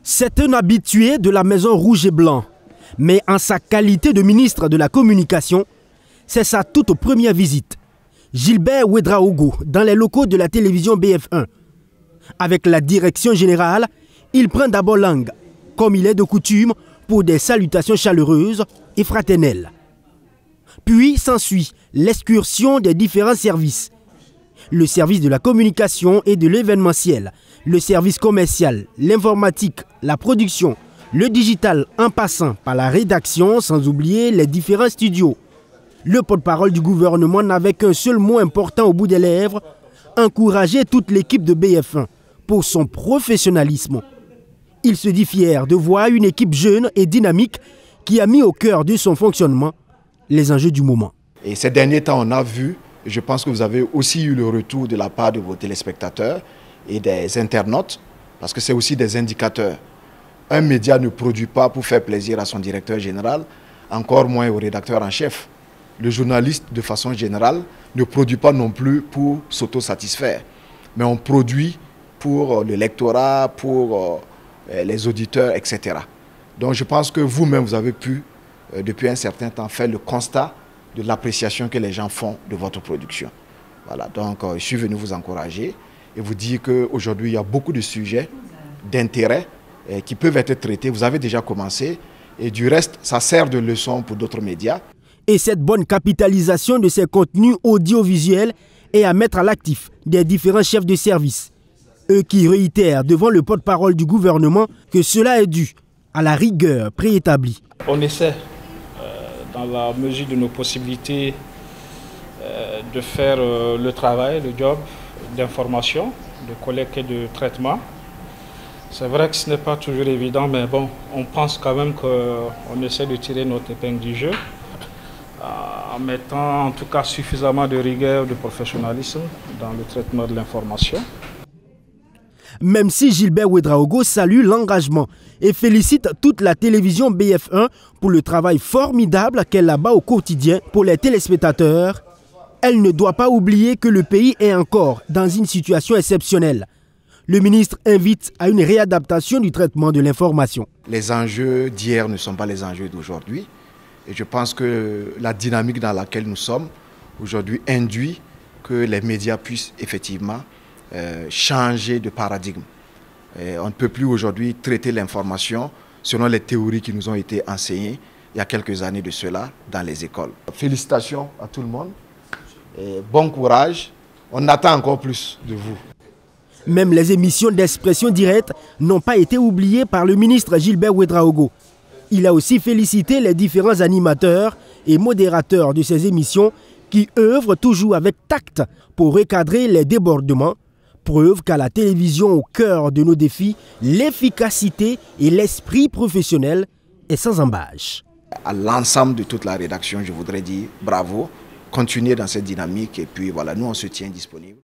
C'est un habitué de la Maison Rouge et Blanc, mais en sa qualité de ministre de la Communication, c'est sa toute première visite. Gilbert Ouédraogo, dans les locaux de la télévision BF1. Avec la direction générale, il prend d'abord langue, comme il est de coutume, pour des salutations chaleureuses et fraternelles. Puis s'ensuit l'excursion des différents services. Le service de la communication et de l'événementiel, le service commercial, l'informatique, la production, le digital en passant par la rédaction, sans oublier les différents studios. Le porte-parole du gouvernement n'avait qu'un seul mot important au bout des lèvres, encourager toute l'équipe de BF1 pour son professionnalisme. Il se dit fier de voir une équipe jeune et dynamique qui a mis au cœur de son fonctionnement les enjeux du moment. Et ces derniers temps, on a vu, je pense que vous avez aussi eu le retour de la part de vos téléspectateurs et des internautes, parce que c'est aussi des indicateurs. Un média ne produit pas pour faire plaisir à son directeur général, encore moins au rédacteur en chef. Le journaliste, de façon générale, ne produit pas non plus pour s'auto-satisfaire, mais on produit pour le lectorat, pour les auditeurs, etc. Donc je pense que vous-même, vous avez pu, depuis un certain temps, faire le constat de l'appréciation que les gens font de votre production. Voilà, donc je suis venu vous encourager et vous dire qu'aujourd'hui, il y a beaucoup de sujets d'intérêt qui peuvent être traités. Vous avez déjà commencé et du reste, ça sert de leçon pour d'autres médias. Et cette bonne capitalisation de ces contenus audiovisuels est à mettre à l'actif des différents chefs de service. Eux qui réitèrent devant le porte-parole du gouvernement que cela est dû à la rigueur préétablie. On essaie, dans la mesure de nos possibilités, de faire le travail, le job d'information, de collecte et de traitement. C'est vrai que ce n'est pas toujours évident, mais bon, on pense quand même qu'on essaie de tirer notre épingle du jeu en mettant en tout cas suffisamment de rigueur, de professionnalisme dans le traitement de l'information. Même si Gilbert Ouédraogo salue l'engagement et félicite toute la télévision BF1 pour le travail formidable qu'elle abat au quotidien pour les téléspectateurs, elle ne doit pas oublier que le pays est encore dans une situation exceptionnelle. Le ministre invite à une réadaptation du traitement de l'information. Les enjeux d'hier ne sont pas les enjeux d'aujourd'hui. Et je pense que la dynamique dans laquelle nous sommes aujourd'hui induit que les médias puissent effectivement changer de paradigme. Et on ne peut plus aujourd'hui traiter l'information selon les théories qui nous ont été enseignées il y a quelques années de cela dans les écoles. Félicitations à tout le monde et bon courage. On attend encore plus de vous. Même les émissions d'expression directe n'ont pas été oubliées par le ministre Gilbert Ouédraogo. Il a aussi félicité les différents animateurs et modérateurs de ces émissions qui œuvrent toujours avec tact pour recadrer les débordements. Preuve qu'à la télévision, au cœur de nos défis, l'efficacité et l'esprit professionnel est sans embâche. À l'ensemble de toute la rédaction, je voudrais dire bravo, continuez dans cette dynamique et puis voilà, nous on se tient disponible.